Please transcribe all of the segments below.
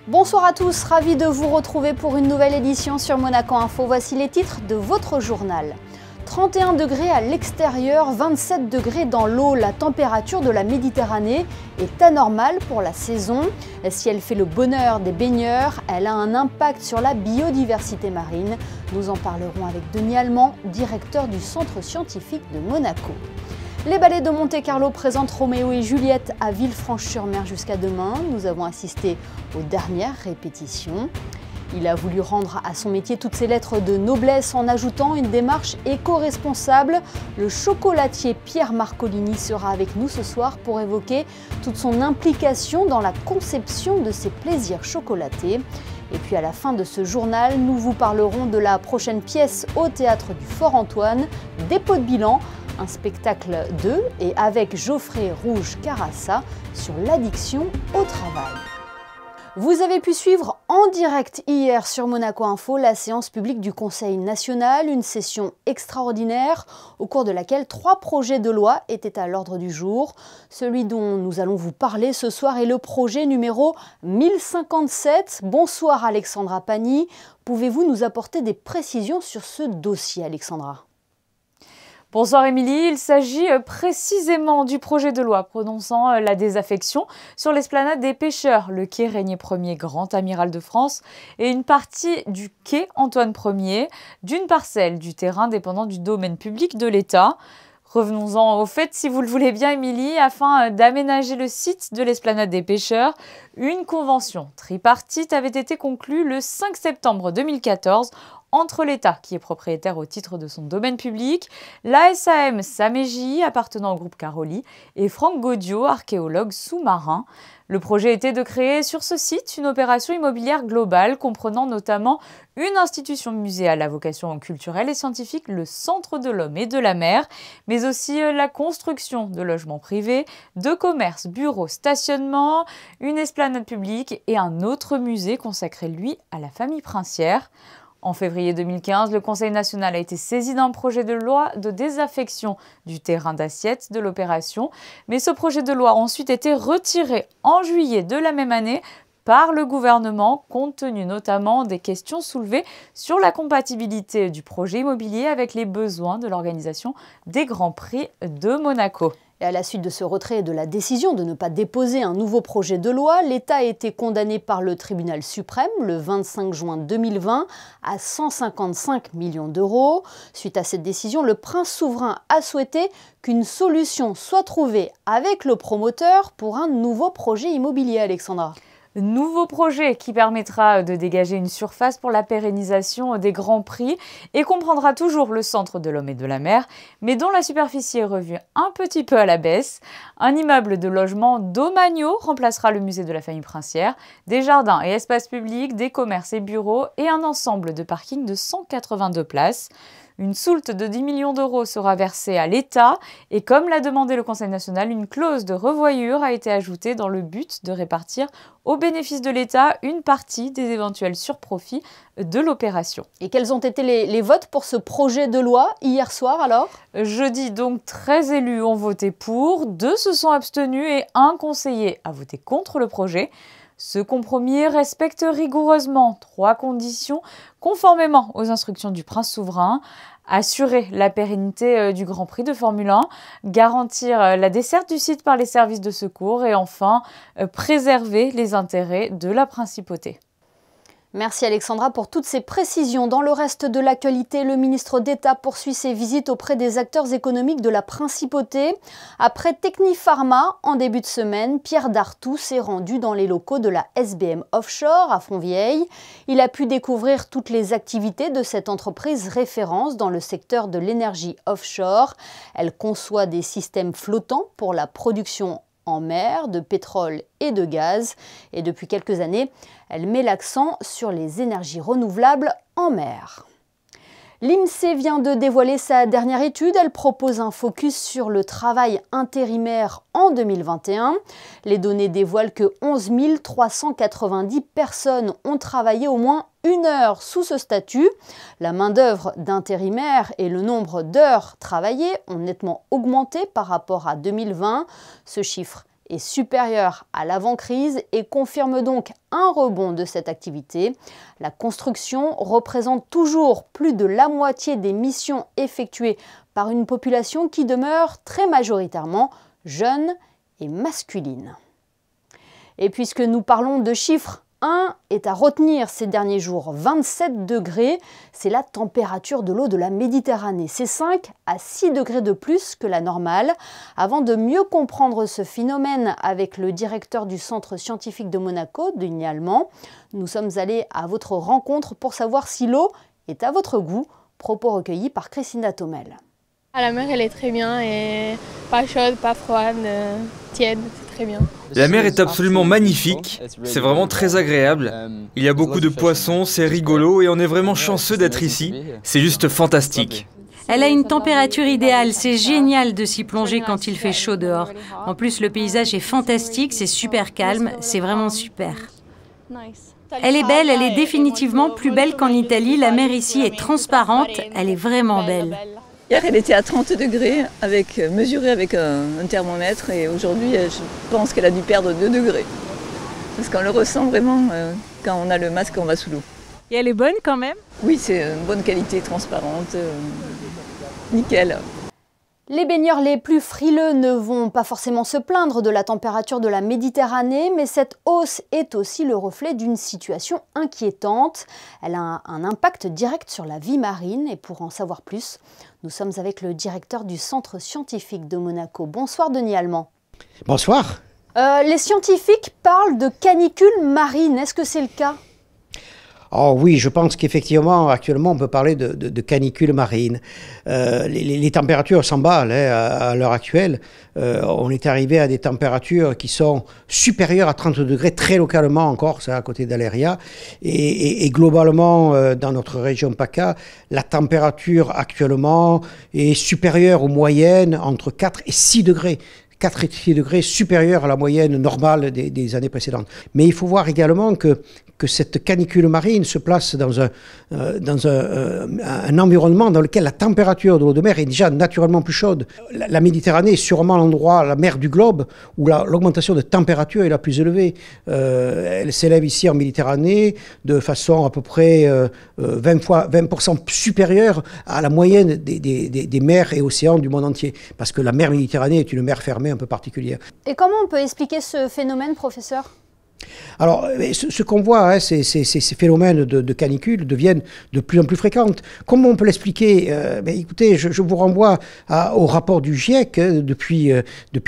Bonsoir à tous, ravi de vous retrouver pour une nouvelle édition sur Monaco Info. Voici les titres de votre journal. 31 degrés à l'extérieur, 27 degrés dans l'eau. La température de la Méditerranée est anormale pour la saison. Si elle fait le bonheur des baigneurs, elle a un impact sur la biodiversité marine. Nous en parlerons avec Denis Allemand, directeur du Centre scientifique de Monaco. Les ballets de Monte-Carlo présentent Roméo et Juliette à Villefranche-sur-Mer jusqu'à demain. Nous avons assisté aux dernières répétitions. Il a voulu rendre à son métier toutes ses lettres de noblesse en ajoutant une démarche éco-responsable. Le chocolatier Pierre Marcolini sera avec nous ce soir pour évoquer toute son implication dans la conception de ses plaisirs chocolatés. Et puis à la fin de ce journal, nous vous parlerons de la prochaine pièce au théâtre du Fort Antoine, Dépôt de bilan, un spectacle de et avec Geoffrey Rouge-Carassa sur l'addiction au travail. Vous avez pu suivre en direct hier sur Monaco Info la séance publique du Conseil national, une session extraordinaire au cours de laquelle 3 projets de loi étaient à l'ordre du jour. Celui dont nous allons vous parler ce soir est le projet numéro 1057. Bonsoir Alexandra Pani. Pouvez-vous nous apporter des précisions sur ce dossier, Alexandra ? Bonsoir Émilie, il s'agit précisément du projet de loi prononçant la désaffection sur l'esplanade des pêcheurs, le quai Régnier Ier, grand amiral de France, et une partie du quai Antoine Ier, d'une parcelle du terrain dépendant du domaine public de l'État. Revenons-en au fait, si vous le voulez bien Émilie, afin d'aménager le site de l'esplanade des pêcheurs, une convention tripartite avait été conclue le 5 septembre 2014 entre l'État, qui est propriétaire au titre de son domaine public, la SAM Samégie, appartenant au groupe Caroli, et Franck Gaudio, archéologue sous-marin. Le projet était de créer sur ce site une opération immobilière globale comprenant notamment une institution muséale à vocation culturelle et scientifique, le Centre de l'Homme et de la Mer, mais aussi la construction de logements privés, de commerces, bureaux, stationnements, une esplanade publique et un autre musée consacré, lui, à la famille princière. En février 2015, le Conseil national a été saisi d'un projet de loi de désaffection du terrain d'assiette de l'opération, mais ce projet de loi a ensuite été retiré en juillet de la même année par le gouvernement, compte tenu notamment des questions soulevées sur la compatibilité du projet immobilier avec les besoins de l'organisation des Grands Prix de Monaco. Et à la suite de ce retrait et de la décision de ne pas déposer un nouveau projet de loi, l'État a été condamné par le tribunal suprême le 25 juin 2020 à 155 millions d'euros. Suite à cette décision, le prince souverain a souhaité qu'une solution soit trouvée avec le promoteur pour un nouveau projet immobilier, Alexandra. Nouveau projet qui permettra de dégager une surface pour la pérennisation des Grands Prix et comprendra toujours le Centre de l'Homme et de la Mer, mais dont la superficie est revue un petit peu à la baisse. Un immeuble de logement domaniaux remplacera le musée de la famille princière, des jardins et espaces publics, des commerces et bureaux et un ensemble de parkings de 182 places. Une soulte de 10 millions d'euros sera versée à l'État et comme l'a demandé le Conseil national, une clause de revoyure a été ajoutée dans le but de répartir au bénéfice de l'État une partie des éventuels surprofits de l'opération. Et quels ont été les votes pour ce projet de loi hier soir alors ? Jeudi, donc 13 élus ont voté pour, 2 se sont abstenus et 1 conseiller a voté contre le projet. Ce compromis respecte rigoureusement 3 conditions conformément aux instructions du prince souverain. Assurer la pérennité du Grand Prix de Formule 1, garantir la desserte du site par les services de secours et enfin préserver les intérêts de la principauté. Merci Alexandra pour toutes ces précisions. Dans le reste de l'actualité, le ministre d'État poursuit ses visites auprès des acteurs économiques de la Principauté. Après Technipharma, en début de semaine, Pierre Dartout s'est rendu dans les locaux de la SBM Offshore à Fontvieille. Il a pu découvrir toutes les activités de cette entreprise référence dans le secteur de l'énergie offshore. Elle conçoit des systèmes flottants pour la production en mer, de pétrole et de gaz. Et depuis quelques années, elle met l'accent sur les énergies renouvelables en mer. L'INSEE vient de dévoiler sa dernière étude. Elle propose un focus sur le travail intérimaire en 2021. Les données dévoilent que 11 390 personnes ont travaillé au moins 1 heure sous ce statut. La main-d'œuvre d'intérimaire et le nombre d'heures travaillées ont nettement augmenté par rapport à 2020. Ce chiffre est supérieur à l'avant-crise et confirme donc un rebond de cette activité. La construction représente toujours plus de la moitié des missions effectuées par une population qui demeure très majoritairement jeune et masculine. Et puisque nous parlons de chiffres, un est à retenir ces derniers jours, 27 degrés, c'est la température de l'eau de la Méditerranée. C'est 5 à 6 degrés de plus que la normale. Avant de mieux comprendre ce phénomène avec le directeur du Centre scientifique de Monaco, Denis Allemand, nous sommes allés à votre rencontre pour savoir si l'eau est à votre goût. Propos recueillis par Christina Thomel. La mer, elle est très bien et pas chaude, pas froide, tiède, c'est très bien. La mer est absolument magnifique, c'est vraiment très agréable. Il y a beaucoup de poissons, c'est rigolo et on est vraiment chanceux d'être ici. C'est juste fantastique. Elle a une température idéale, c'est génial de s'y plonger quand il fait chaud dehors. En plus, le paysage est fantastique, c'est super calme, c'est vraiment super. Elle est belle, elle est définitivement plus belle qu'en Italie. La mer ici est transparente, elle est vraiment belle. Hier, elle était à 30 degrés, mesurée avec un thermomètre, et aujourd'hui, je pense qu'elle a dû perdre 2 degrés. Parce qu'on le ressent vraiment quand on a le masque, on va sous l'eau. Et elle est bonne quand même? Oui, c'est une bonne qualité, transparente, nickel. Les baigneurs les plus frileux ne vont pas forcément se plaindre de la température de la Méditerranée, mais cette hausse est aussi le reflet d'une situation inquiétante. Elle a un impact direct sur la vie marine, et pour en savoir plus, nous sommes avec le directeur du Centre scientifique de Monaco. Bonsoir Denis Allemand. Bonsoir. Les scientifiques parlent de canicule marine, est-ce que c'est le cas ? Oh oui, je pense qu'effectivement, actuellement, on peut parler de canicule marine. Les températures s'emballent à l'heure actuelle. On est arrivé à des températures qui sont supérieures à 30 degrés, très localement encore, ça à côté d'Aléria. Et globalement, dans notre région PACA, la température actuellement est supérieure aux moyennes entre 4 et 6 degrés. 4 et 6 degrés supérieurs à la moyenne normale des années précédentes. Mais il faut voir également que cette canicule marine se place dans un environnement dans lequel la température de l'eau de mer est déjà naturellement plus chaude. La Méditerranée est sûrement l'endroit, la mer du globe, où l'augmentation de température est la plus élevée. Elle s'élève ici en Méditerranée de façon à peu près 20% supérieure à la moyenne des mers et océans du monde entier. Parce que la mer Méditerranée est une mer fermée un peu particulière. Et comment on peut expliquer ce phénomène, professeur ? Alors, ce qu'on voit, hein, ces phénomènes de canicule deviennent de plus en plus fréquents. Comment on peut l'expliquer? Écoutez, je vous renvoie au rapport du GIEC. Depuis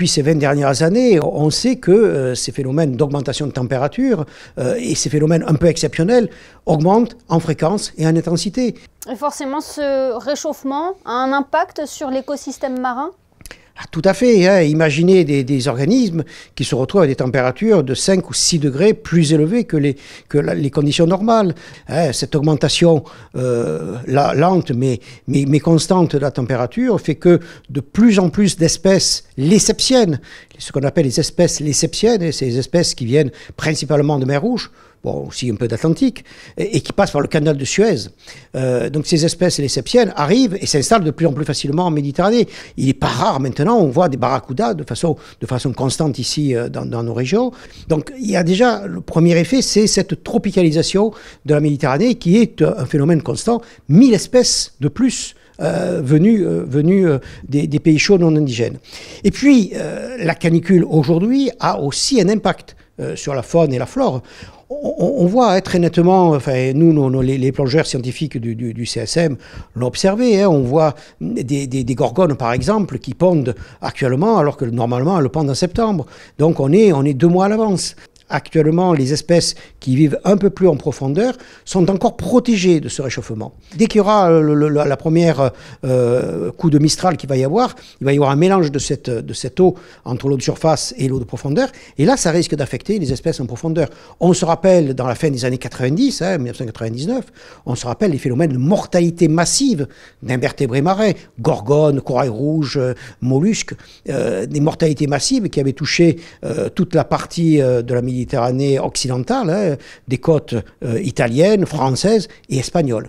ces 20 dernières années, on sait que ces phénomènes d'augmentation de température et ces phénomènes un peu exceptionnels augmentent en fréquence et en intensité. Et forcément, ce réchauffement a un impact sur l'écosystème marin ? Tout à fait. Hein. Imaginez des organismes qui se retrouvent à des températures de 5 ou 6 degrés plus élevées que les conditions normales. Hein. Cette augmentation lente mais constante de la température fait que de plus en plus d'espèces léseptiennes, ce qu'on appelle les espèces léseptiennes, c'est les espèces qui viennent principalement de mer Rouge, bon, aussi un peu d'Atlantique, et qui passent par le canal de Suez. Donc ces espèces léseptiennes arrivent et s'installent de plus en plus facilement en Méditerranée. Il n'est pas rare maintenant, on voit des barracudas de façon constante ici dans nos régions. Donc il y a déjà, le premier effet, c'est cette tropicalisation de la Méditerranée qui est un phénomène constant. 1000 espèces de plus venues des pays chauds non indigènes. Et puis, la canicule aujourd'hui a aussi un impact sur la faune et la flore. On voit très nettement, enfin, nous, les plongeurs scientifiques du CSM l'ont observé, hein, on voit des gorgones par exemple qui pondent actuellement alors que normalement elles pondent en septembre. Donc on est 2 mois à l'avance. Actuellement, les espèces qui vivent un peu plus en profondeur sont encore protégées de ce réchauffement. Dès qu'il y aura la première coup de Mistral qu'il va y avoir, il va y avoir un mélange de cette eau entre l'eau de surface et l'eau de profondeur. Et là, ça risque d'affecter les espèces en profondeur. On se rappelle, dans la fin des années 90, 1999, on se rappelle les phénomènes de mortalité massive d'invertébrés marins, gorgones, corail rouge, mollusques, des mortalités massives qui avaient touché toute la partie de la Méditerranée occidentale, hein, des côtes italiennes, françaises et espagnoles.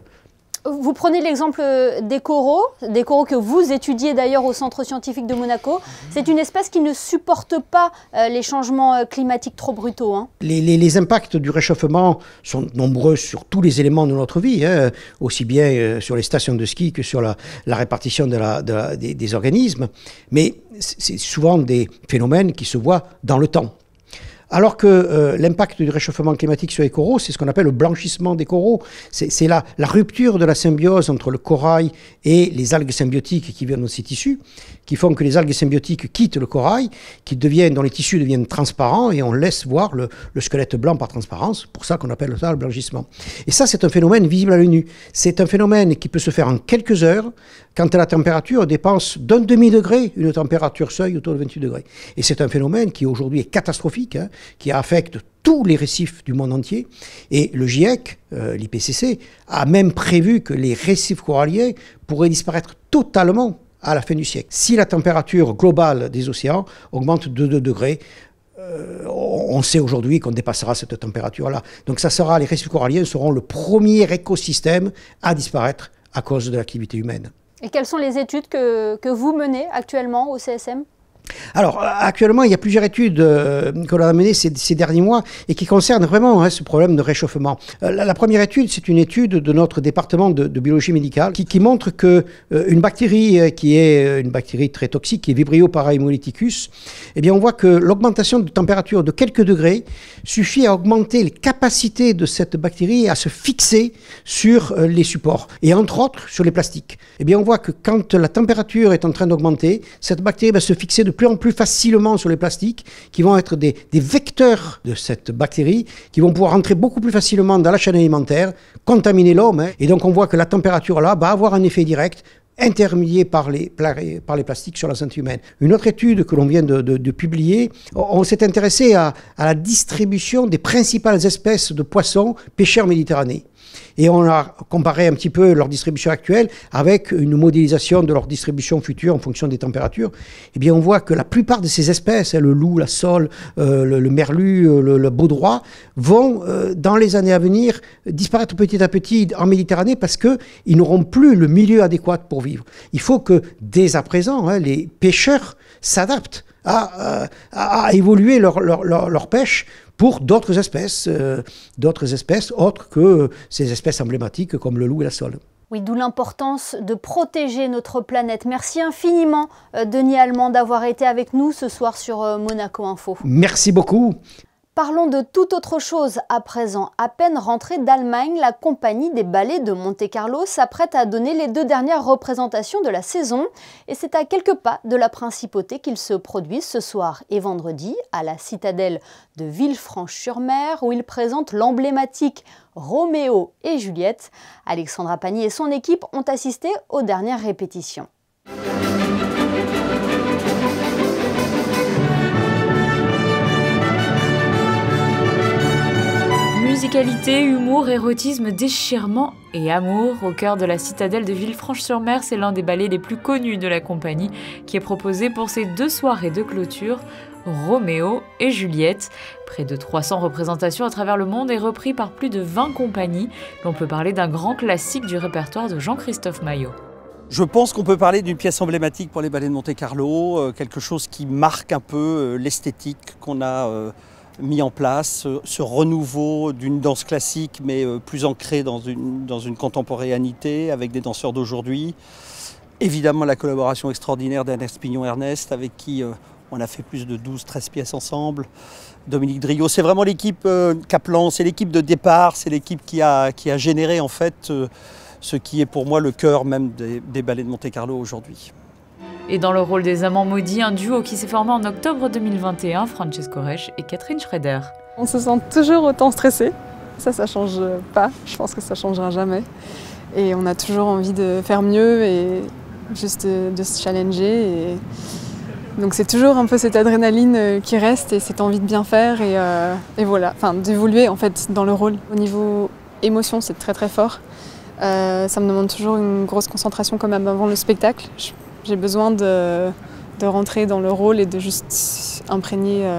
Vous prenez l'exemple des coraux que vous étudiez d'ailleurs au Centre scientifique de Monaco. C'est une espèce qui ne supporte pas les changements climatiques trop brutaux. Hein. Les impacts du réchauffement sont nombreux sur tous les éléments de notre vie, hein, aussi bien sur les stations de ski que sur la répartition des organismes. Mais c'est souvent des phénomènes qui se voient dans le temps. Alors que l'impact du réchauffement climatique sur les coraux, c'est ce qu'on appelle le blanchissement des coraux. C'est la rupture de la symbiose entre le corail et les algues symbiotiques qui viennent de ces tissus, qui font que les algues symbiotiques quittent le corail, dont les tissus deviennent transparents et on laisse voir le squelette blanc par transparence. C'est pour ça qu'on appelle ça le blanchissement. Et ça, c'est un phénomène visible à l'œil nu. C'est un phénomène qui peut se faire en quelques heures quand la température dépasse d'un demi-degré, une température seuil autour de 28 degrés. Et c'est un phénomène qui aujourd'hui est catastrophique, hein, qui affecte tous les récifs du monde entier. Et le GIEC, l'IPCC, a même prévu que les récifs coralliens pourraient disparaître totalement à la fin du siècle. Si la température globale des océans augmente de 2 degrés, on sait aujourd'hui qu'on dépassera cette température-là. Donc les récifs coralliens seront le premier écosystème à disparaître à cause de l'activité humaine. Et quelles sont les études que vous menez actuellement au CSM ? Alors, actuellement, il y a plusieurs études que l'on a menées ces derniers mois et qui concernent vraiment ce problème de réchauffement. La première étude, c'est une étude de notre département de biologie médicale qui montre qu'une bactérie qui est une bactérie très toxique, qui est Vibrio parahemolyticus, eh bien, on voit que l'augmentation de température de quelques degrés suffit à augmenter les capacités de cette bactérie à se fixer sur les supports et entre autres sur les plastiques. Eh bien, on voit que quand la température est en train d'augmenter, cette bactérie va se fixer de plus en plus facilement sur les plastiques qui vont être des vecteurs de cette bactérie qui vont pouvoir entrer beaucoup plus facilement dans la chaîne alimentaire, contaminer l'homme. Hein. Et donc on voit que la température là va avoir un effet direct intermédié par les plastiques sur la santé humaine. Une autre étude que l'on vient de publier, on s'est intéressé à la distribution des principales espèces de poissons pêcheurs méditerranéens. Et on a comparé un petit peu leur distribution actuelle avec une modélisation de leur distribution future en fonction des températures. Eh bien, on voit que la plupart de ces espèces, le loup, la sole, le merlu, le baudroie, vont, dans les années à venir, disparaître petit à petit en Méditerranée parce qu'ils n'auront plus le milieu adéquat pour vivre. Il faut que, dès à présent, les pêcheurs s'adaptent à évoluer leur pêche pour d'autres espèces autres que ces espèces emblématiques comme le loup et la sole. Oui, d'où l'importance de protéger notre planète. Merci infiniment, Denis Allemand, d'avoir été avec nous ce soir sur Monaco Info. Merci beaucoup. Parlons de toute autre chose à présent. À peine rentrée d'Allemagne, la compagnie des ballets de Monte-Carlo s'apprête à donner les 2 dernières représentations de la saison. Et c'est à quelques pas de la principauté qu'ils se produisent ce soir et vendredi à la citadelle de Villefranche-sur-Mer où ils présentent l'emblématique Roméo et Juliette. Alexandra Pagny et son équipe ont assisté aux dernières répétitions. Musicalité, humour, érotisme, déchirement et amour. Au cœur de la citadelle de Villefranche-sur-Mer, c'est l'un des ballets les plus connus de la compagnie qui est proposé pour ces 2 soirées de clôture, Roméo et Juliette. Près de 300 représentations à travers le monde et repris par plus de 20 compagnies. L'on peut parler d'un grand classique du répertoire de Jean-Christophe Maillot. Je pense qu'on peut parler d'une pièce emblématique pour les ballets de Monte-Carlo, quelque chose qui marque un peu l'esthétique qu'on a mis en place, ce renouveau d'une danse classique mais plus ancrée dans une contemporanéité avec des danseurs d'aujourd'hui. Évidemment la collaboration extraordinaire d'Ernest Pignon-Ernest avec qui on a fait plus de 12-13 pièces ensemble. Dominique Driot, c'est vraiment l'équipe Kaplan, c'est l'équipe de départ, c'est l'équipe qui a généré en fait ce qui est pour moi le cœur même des ballets de Monte-Carlo aujourd'hui. Et dans le rôle des amants maudits, un duo qui s'est formé en octobre 2021, Francesco Resch et Catherine Schraeder. On se sent toujours autant stressé, ça change pas, je pense que ça changera jamais. Et on a toujours envie de faire mieux et juste de se challenger. Donc c'est toujours un peu cette adrénaline qui reste et cette envie de bien faire et voilà, enfin d'évoluer en fait dans le rôle. Au niveau émotion, c'est très très fort. Ça me demande toujours une grosse concentration quand même avant le spectacle. J'ai besoin de rentrer dans le rôle et de juste m'imprégner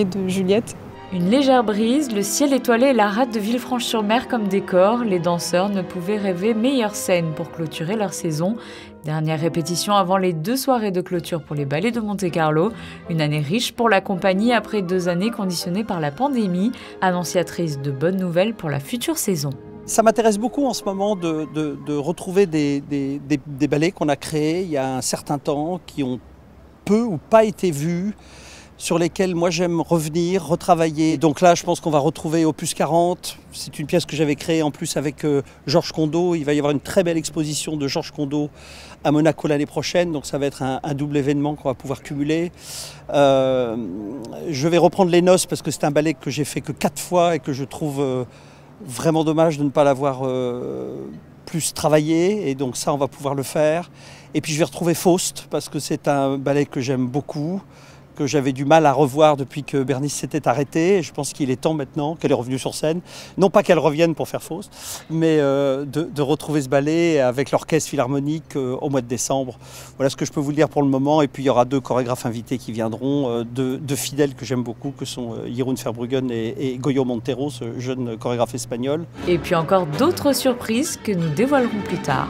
de Juliette. Une légère brise, le ciel étoilé et la rade de Villefranche-sur-Mer comme décor, les danseurs ne pouvaient rêver meilleure scène pour clôturer leur saison. Dernière répétition avant les 2 soirées de clôture pour les ballets de Monte-Carlo. Une année riche pour la compagnie après 2 années conditionnées par la pandémie, annonciatrice de bonnes nouvelles pour la future saison. Ça m'intéresse beaucoup en ce moment de retrouver des ballets qu'on a créés il y a un certain temps, qui ont peu ou pas été vus, sur lesquels moi j'aime revenir, retravailler. Donc là, je pense qu'on va retrouver Opus 40. C'est une pièce que j'avais créée en plus avec Georges Condo. Il va y avoir une très belle exposition de Georges Condo à Monaco l'année prochaine. Donc ça va être un double événement qu'on va pouvoir cumuler. Je vais reprendre Les Noces parce que c'est un ballet que j'ai fait que 4 fois et que je trouve vraiment dommage de ne pas l'avoir plus travaillé. Et donc ça, on va pouvoir le faire. Et puis je vais retrouver Faust parce que c'est un ballet que j'aime beaucoup, que j'avais du mal à revoir depuis que Bernice s'était arrêtée. Et je pense qu'il est temps maintenant qu'elle est revenue sur scène. Non pas qu'elle revienne pour faire Faust, mais de retrouver ce ballet avec l'orchestre philharmonique au mois de décembre. Voilà ce que je peux vous dire pour le moment. Et puis il y aura 2 chorégraphes invités qui viendront, 2 fidèles que j'aime beaucoup, que sont Jeroen Verbruggen et Goyo Montero, ce jeune chorégraphe espagnol. Et puis encore d'autres surprises que nous dévoilerons plus tard.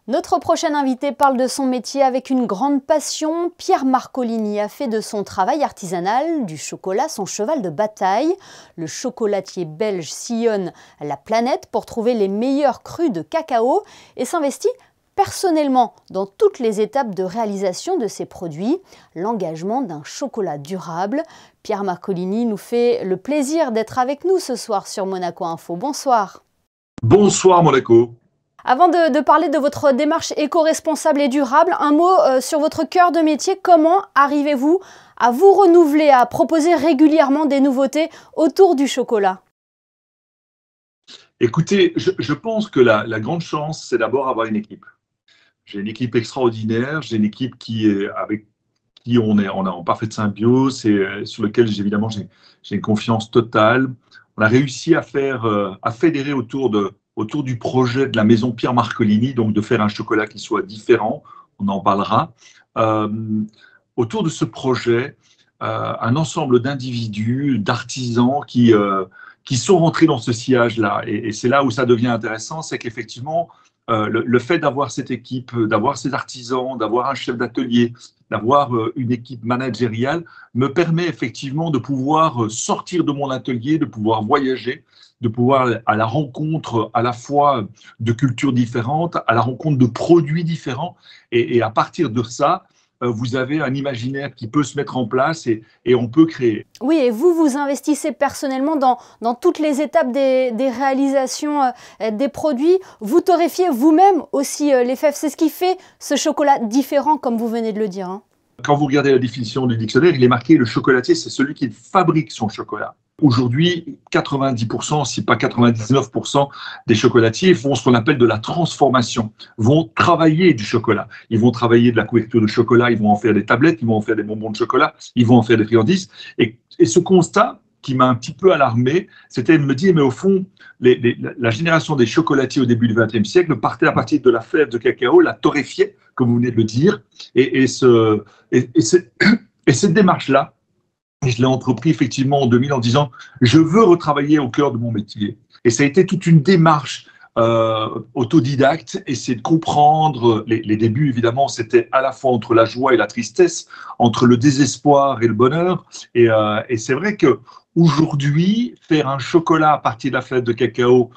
Notre prochain invité parle de son métier avec une grande passion. Pierre Marcolini a fait de son travail artisanal, du chocolat, son cheval de bataille. Le chocolatier belge sillonne la planète pour trouver les meilleurs crus de cacao et s'investit personnellement dans toutes les étapes de réalisation de ses produits. L'engagement d'un chocolat durable. Pierre Marcolini nous fait le plaisir d'être avec nous ce soir sur Monaco Info. Bonsoir. Bonsoir Monaco. Avant de parler de votre démarche éco-responsable et durable, un mot sur votre cœur de métier. Comment arrivez-vous à vous renouveler, à proposer régulièrement des nouveautés autour du chocolat? Écoutez, je pense que la grande chance, c'est d'abord avoir une équipe. J'ai une équipe extraordinaire, j'ai une équipe avec qui on est en parfaite symbiose et sur lequel évidemment j'ai une confiance totale. On a réussi à fédérer autour du projet de la maison Pierre Marcolini, donc de faire un chocolat qui soit différent, on en parlera. Autour de ce projet, un ensemble d'individus, d'artisans qui sont rentrés dans ce sillage-là. Et c'est là où ça devient intéressant, c'est qu'effectivement, le fait d'avoir cette équipe, d'avoir ces artisans, d'avoir un chef d'atelier, d'avoir une équipe managériale, me permet effectivement de pouvoir sortir de mon atelier, de pouvoir voyager, de pouvoir à la rencontre à la fois de cultures différentes, à la rencontre de produits différents. Et à partir de ça, vous avez un imaginaire qui peut se mettre en place et on peut créer. Oui, et vous investissez personnellement dans toutes les étapes des réalisations des produits. Vous torréfiez vous-même aussi les fèves. C'est ce qui fait ce chocolat différent, comme vous venez de le dire. Hein. Quand vous regardez la définition du dictionnaire, il est marqué le chocolatier, c'est celui qui fabrique son chocolat. Aujourd'hui, 90%, si pas 99% des chocolatiers font ce qu'on appelle de la transformation, vont travailler du chocolat. Ils vont travailler de la couverture de chocolat, ils vont en faire des tablettes, ils vont en faire des bonbons de chocolat, ils vont en faire des friandises. Et ce constat qui m'a un petit peu alarmé, c'était de me dire, mais au fond, la génération des chocolatiers au début du XXe siècle partait à partir de la fève de cacao, la torréfiait, comme vous venez de le dire, et cette démarche-là, et je l'ai entrepris effectivement en 2000 en disant « je veux retravailler au cœur de mon métier ». Et ça a été toute une démarche autodidacte, et c'est de comprendre, les débuts évidemment c'était à la fois entre la joie et la tristesse, entre le désespoir et le bonheur, et c'est vrai qu'aujourd'hui, faire un chocolat à partir de la fève de cacao,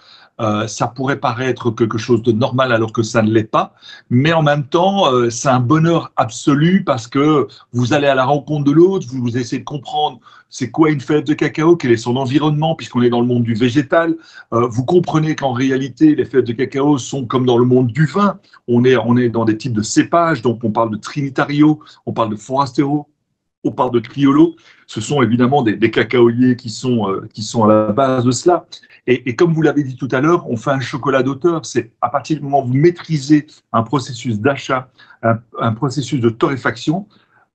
ça pourrait paraître quelque chose de normal alors que ça ne l'est pas, mais en même temps, c'est un bonheur absolu parce que vous allez à la rencontre de l'autre, vous essayez de comprendre c'est quoi une fève de cacao, quel est son environnement, puisqu'on est dans le monde du végétal. Vous comprenez qu'en réalité, les fèves de cacao sont comme dans le monde du vin. On est dans des types de cépages, donc on parle de Trinitario, on parle de Forastero, on parle de Criollo. Ce sont évidemment des cacaoyers qui sont à la base de cela. Et comme vous l'avez dit tout à l'heure, on fait un chocolat d'auteur. C'est à partir du moment où vous maîtrisez un processus d'achat, un processus de torréfaction,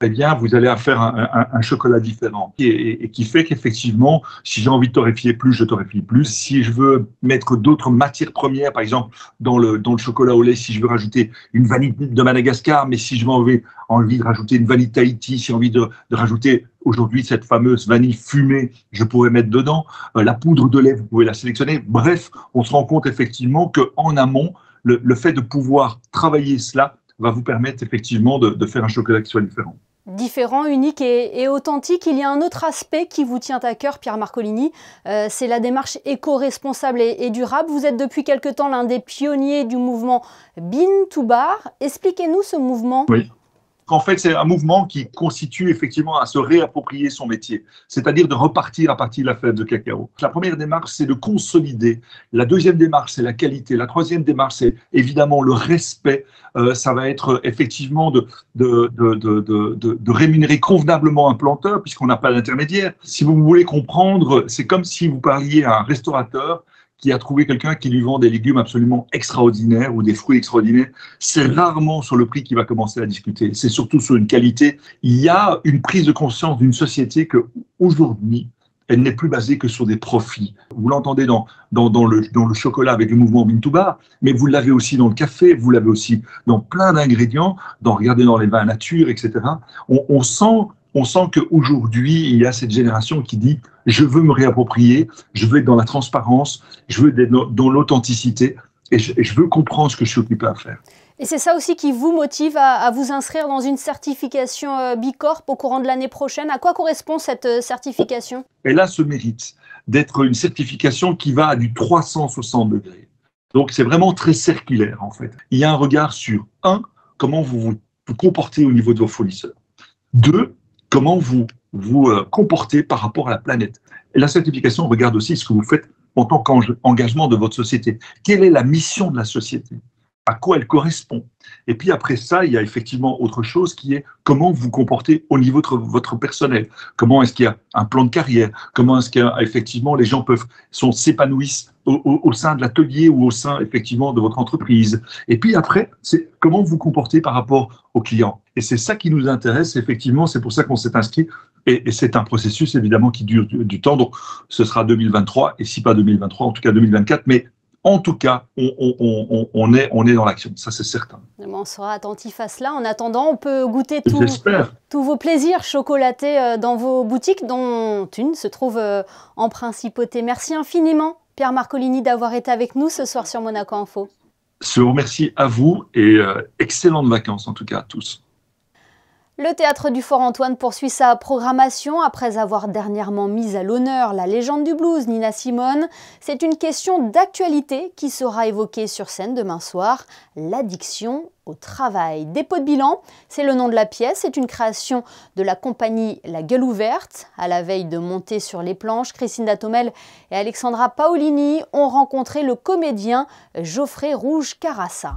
eh bien, vous allez faire un chocolat différent et qui fait qu'effectivement, si j'ai envie de torréfier plus, je torréfie plus. Si je veux mettre d'autres matières premières, par exemple, dans le chocolat au lait, si je veux rajouter une vanille de Madagascar, mais si je veux envie de rajouter une vanille Tahiti, si j'ai envie de rajouter aujourd'hui cette fameuse vanille fumée, je pourrais mettre dedans. La poudre de lait, vous pouvez la sélectionner. Bref, on se rend compte effectivement qu'en amont, le fait de pouvoir travailler cela va vous permettre effectivement de faire un chocolat qui soit différent. Différent, unique et authentique. Il y a un autre aspect qui vous tient à cœur, Pierre Marcolini, c'est la démarche éco-responsable et durable. Vous êtes depuis quelque temps l'un des pionniers du mouvement Bean to Bar. Expliquez-nous ce mouvement. Oui. En fait, c'est un mouvement qui constitue effectivement à se réapproprier son métier, c'est-à-dire de repartir à partir de la fève de cacao. La première démarche, c'est de consolider. La deuxième démarche, c'est la qualité. La troisième démarche, c'est évidemment le respect. Ça va être effectivement de rémunérer convenablement un planteur, puisqu'on n'a pas d'intermédiaire. Si vous voulez comprendre, c'est comme si vous parliez à un restaurateur qui a trouvé quelqu'un qui lui vend des légumes absolument extraordinaires ou des fruits extraordinaires. C'est rarement sur le prix qu'il va commencer à discuter. C'est surtout sur une qualité. Il y a une prise de conscience d'une société que aujourd'hui, elle n'est plus basée que sur des profits. Vous l'entendez dans le chocolat avec le mouvement Bean to Bar, mais vous l'avez aussi dans le café, vous l'avez aussi dans plein d'ingrédients, regardez dans les vins nature, etc. On sent qu'aujourd'hui, il y a cette génération qui dit « je veux me réapproprier, je veux être dans la transparence, je veux être dans l'authenticité et je veux comprendre ce que je suis occupé à faire ». Et c'est ça aussi qui vous motive à vous inscrire dans une certification Bicorp au courant de l'année prochaine. À quoi correspond cette certification? Elle a ce mérite d'être une certification qui va à du 360 degrés. Donc c'est vraiment très circulaire en fait. Il y a un regard sur, 1, comment vous vous comportez au niveau de vos fournisseurs. 2, comment vous vous comportez par rapport à la planète. Et la certification regarde aussi ce que vous faites en tant qu'engagement de votre société. Quelle est la mission de la société? À quoi elle correspond? Et puis après ça, il y a effectivement autre chose qui est comment vous vous comportez au niveau de votre personnel. Comment est-ce qu'il y a un plan de carrière? Comment est-ce qu'effectivement les gens s'épanouissent au sein de l'atelier ou au sein effectivement de votre entreprise? Et puis après, c'est comment vous vous comportez par rapport aux clients. Et c'est ça qui nous intéresse effectivement, c'est pour ça qu'on s'est inscrit. Et c'est un processus évidemment qui dure du temps, donc ce sera 2023, et si pas 2023, en tout cas 2024, mais en tout cas, on est dans l'action, ça c'est certain. On sera attentif à cela. En attendant, on peut goûter tous vos plaisirs chocolatés dans vos boutiques, dont une se trouve en Principauté. Merci infiniment, Pierre Marcolini, d'avoir été avec nous ce soir sur Monaco Info. Je vous remercie à vous et excellentes vacances en tout cas à tous. Le Théâtre du Fort Antoine poursuit sa programmation après avoir dernièrement mis à l'honneur la légende du blues Nina Simone. C'est une question d'actualité qui sera évoquée sur scène demain soir, l'addiction au travail. Dépôt de bilan, c'est le nom de la pièce, c'est une création de la compagnie La Gueule Ouverte. À la veille de monter sur les planches, Christine Datomel et Alexandra Paolini ont rencontré le comédien Geoffrey Rouge-Carassa.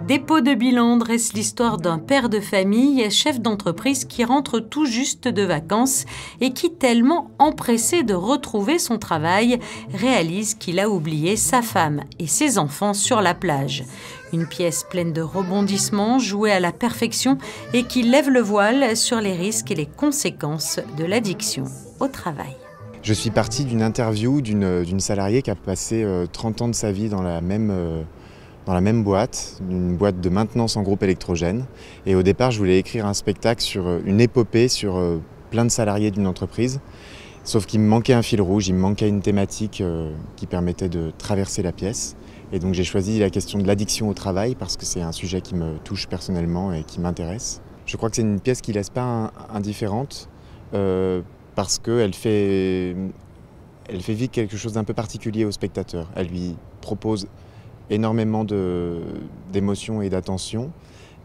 Dépôt de bilan dresse l'histoire d'un père de famille, chef d'entreprise qui rentre tout juste de vacances et qui, tellement empressé de retrouver son travail, réalise qu'il a oublié sa femme et ses enfants sur la plage. Une pièce pleine de rebondissements, jouée à la perfection et qui lève le voile sur les risques et les conséquences de l'addiction au travail. Je suis parti d'une interview d'une salariée qui a passé 30 ans de sa vie dans la même boîte, une boîte de maintenance en groupe électrogène. Et au départ, je voulais écrire un spectacle sur une épopée sur plein de salariés d'une entreprise. Sauf qu'il me manquait un fil rouge, il me manquait une thématique qui permettait de traverser la pièce. Et donc j'ai choisi la question de l'addiction au travail parce que c'est un sujet qui me touche personnellement et qui m'intéresse. Je crois que c'est une pièce qui ne laisse pas indifférente parce qu'elle fait vivre quelque chose d'un peu particulier au spectateur. Elle lui propose énormément d'émotions et d'attention.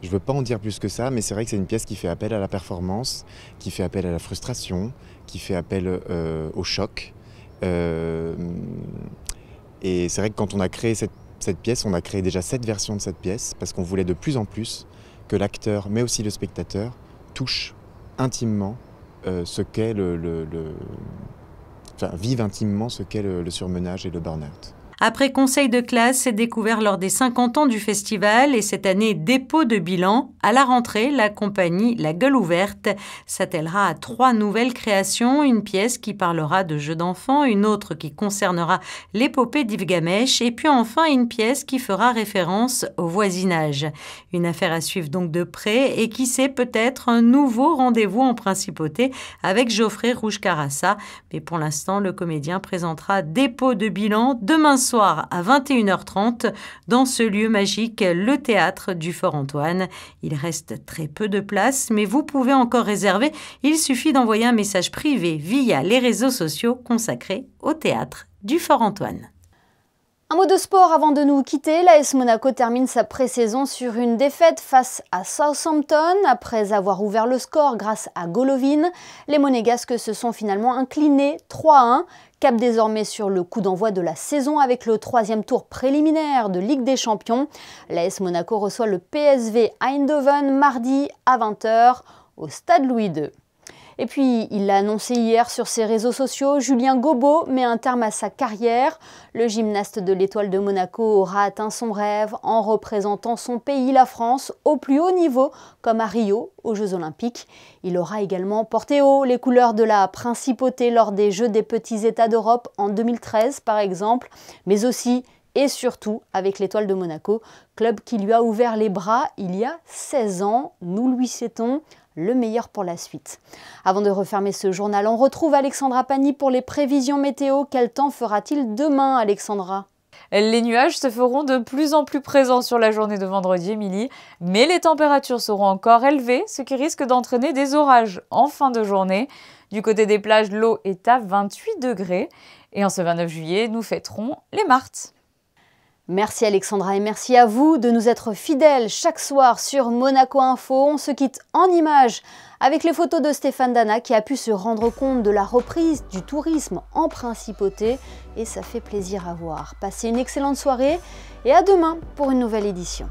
Je ne veux pas en dire plus que ça, mais c'est vrai que c'est une pièce qui fait appel à la performance, qui fait appel à la frustration, qui fait appel au choc. Et c'est vrai que quand on a créé cette pièce, on a créé déjà 7 versions de cette pièce, parce qu'on voulait de plus en plus que l'acteur, mais aussi le spectateur, touche intimement ce qu'est vive intimement ce qu'est le surmenage et le burn-out. Après conseil de classe, c'est découvert lors des 50 ans du festival et cette année, dépôt de bilan. À la rentrée, la compagnie La Gueule Ouverte s'attellera à 3 nouvelles créations. Une pièce qui parlera de jeux d'enfants, une autre qui concernera l'épopée d'Ilgamesh et puis enfin une pièce qui fera référence au voisinage. Une affaire à suivre donc de près et qui sait peut-être un nouveau rendez-vous en principauté avec Geoffrey Rouge-Carassa. Mais pour l'instant, le comédien présentera dépôt de bilan demain soir à 21h30 dans ce lieu magique, le théâtre du Fort Antoine. Il reste très peu de place, mais vous pouvez encore réserver. Il suffit d'envoyer un message privé via les réseaux sociaux consacrés au théâtre du Fort Antoine. Un mot de sport avant de nous quitter. L'AS Monaco termine sa pré-saison sur une défaite face à Southampton. Après avoir ouvert le score grâce à Golovin, les Monégasques se sont finalement inclinés 3-1. Cap désormais sur le coup d'envoi de la saison avec le 3e tour préliminaire de Ligue des Champions. L'AS Monaco reçoit le PSV Eindhoven mardi à 20h au Stade Louis II. Et puis, il l'a annoncé hier sur ses réseaux sociaux, Julien Gobot met un terme à sa carrière. Le gymnaste de l'Étoile de Monaco aura atteint son rêve en représentant son pays, la France, au plus haut niveau, comme à Rio, aux Jeux Olympiques. Il aura également porté haut les couleurs de la principauté lors des Jeux des petits États d'Europe en 2013, par exemple, mais aussi et surtout avec l'Étoile de Monaco, club qui lui a ouvert les bras il y a 16 ans. Nous lui souhaitons le meilleur pour la suite. Avant de refermer ce journal, on retrouve Alexandra Pani pour les prévisions météo. Quel temps fera-t-il demain, Alexandra ? Les nuages se feront de plus en plus présents sur la journée de vendredi, Émilie, mais les températures seront encore élevées, ce qui risque d'entraîner des orages en fin de journée. Du côté des plages, l'eau est à 28 degrés. Et en ce 29 juillet, nous fêterons les Martes. Merci Alexandra et merci à vous de nous être fidèles chaque soir sur Monaco Info. On se quitte en images avec les photos de Stéphane Dana qui a pu se rendre compte de la reprise du tourisme en principauté et ça fait plaisir à voir. Passez une excellente soirée et à demain pour une nouvelle édition.